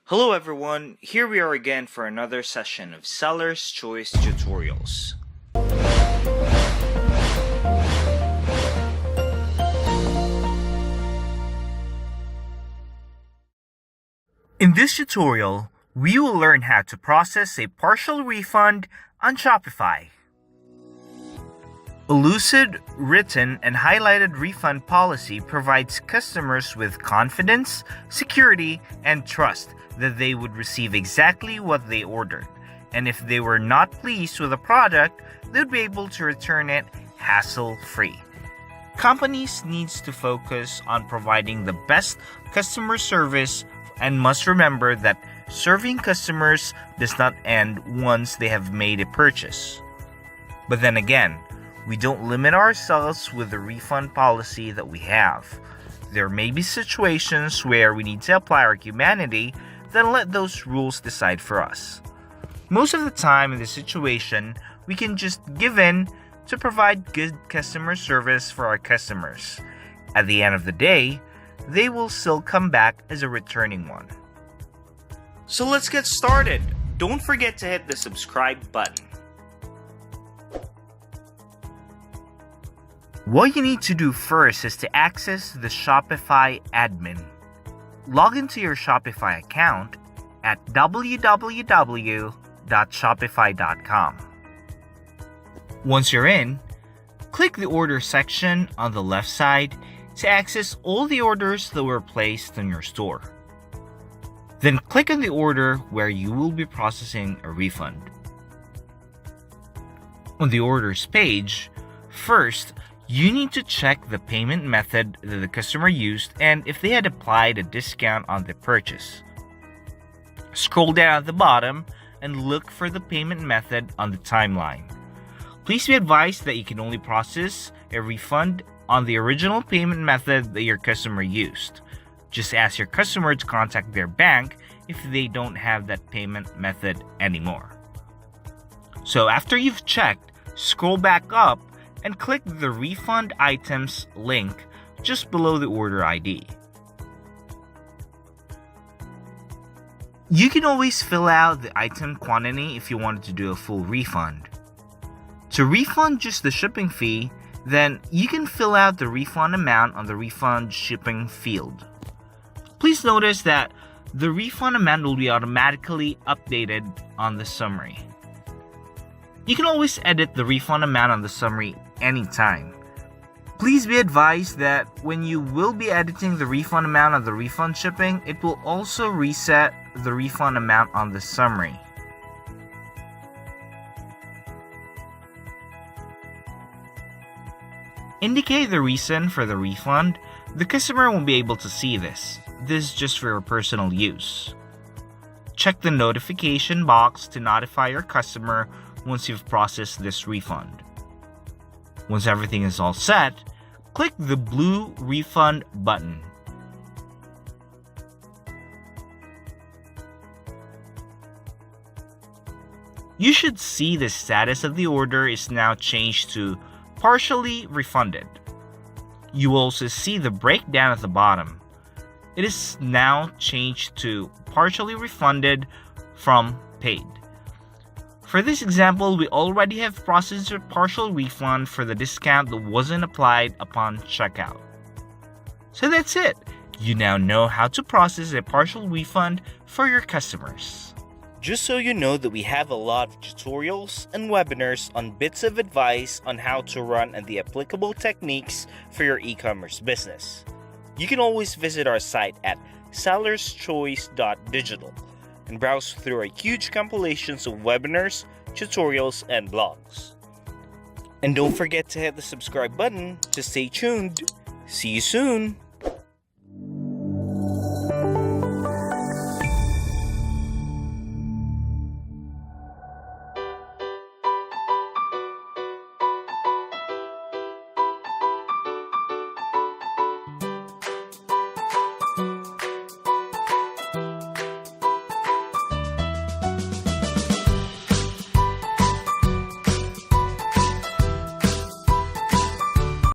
Hello everyone, here we are again for another session of Seller's Choice Tutorials. In this tutorial, we will learn how to process a partial refund on Shopify. A lucid, written, and highlighted refund policy provides customers with confidence, security, and trust that they would receive exactly what they ordered, and if they were not pleased with a product, they would be able to return it hassle-free. Companies need to focus on providing the best customer service and must remember that serving customers does not end once they have made a purchase. But then again, we don't limit ourselves with the refund policy that we have. There may be situations where we need to apply our humanity, then let those rules decide for us. Most of the time in this situation, we can just give in to provide good customer service for our customers. At the end of the day, they will still come back as a returning one. So let's get started. Don't forget to hit the subscribe button. What you need to do first is to access the Shopify admin. Log into your Shopify account at www.shopify.com. Once you're in, click the order section on the left side to access all the orders that were placed on your store. Then click on the order where you will be processing a refund. On the orders page, first, you need to check the payment method that the customer used and if they had applied a discount on the purchase. Scroll down at the bottom and look for the payment method on the timeline. Please be advised that you can only process a refund on the original payment method that your customer used. Just ask your customer to contact their bank if they don't have that payment method anymore. So after you've checked, scroll back up and click the Refund Items link just below the order ID. You can always fill out the item quantity if you wanted to do a full refund. To refund just the shipping fee, then you can fill out the refund amount on the refund shipping field. Please notice that the refund amount will be automatically updated on the summary. You can always edit the refund amount on the summary anytime. Please be advised that when you will be editing the refund amount on the refund shipping, it will also reset the refund amount on the summary. Indicate the reason for the refund. The customer won't be able to see this. This is just for your personal use. Check the notification box to notify your customer once you've processed this refund. Once everything is all set, click the blue refund button. You should see the status of the order is now changed to partially refunded. You will also see the breakdown at the bottom. It is now changed to partially refunded from paid. For this example, we already have processed a partial refund for the discount that wasn't applied upon checkout. So that's it. You now know how to process a partial refund for your customers. Just so you know that we have a lot of tutorials and webinars on bits of advice on how to run and the applicable techniques for your e-commerce business. You can always visit our site at sellerschoice.digital and browse through our huge compilations of webinars, tutorials, and blogs. And don't forget to hit the subscribe button to stay tuned. See you soon!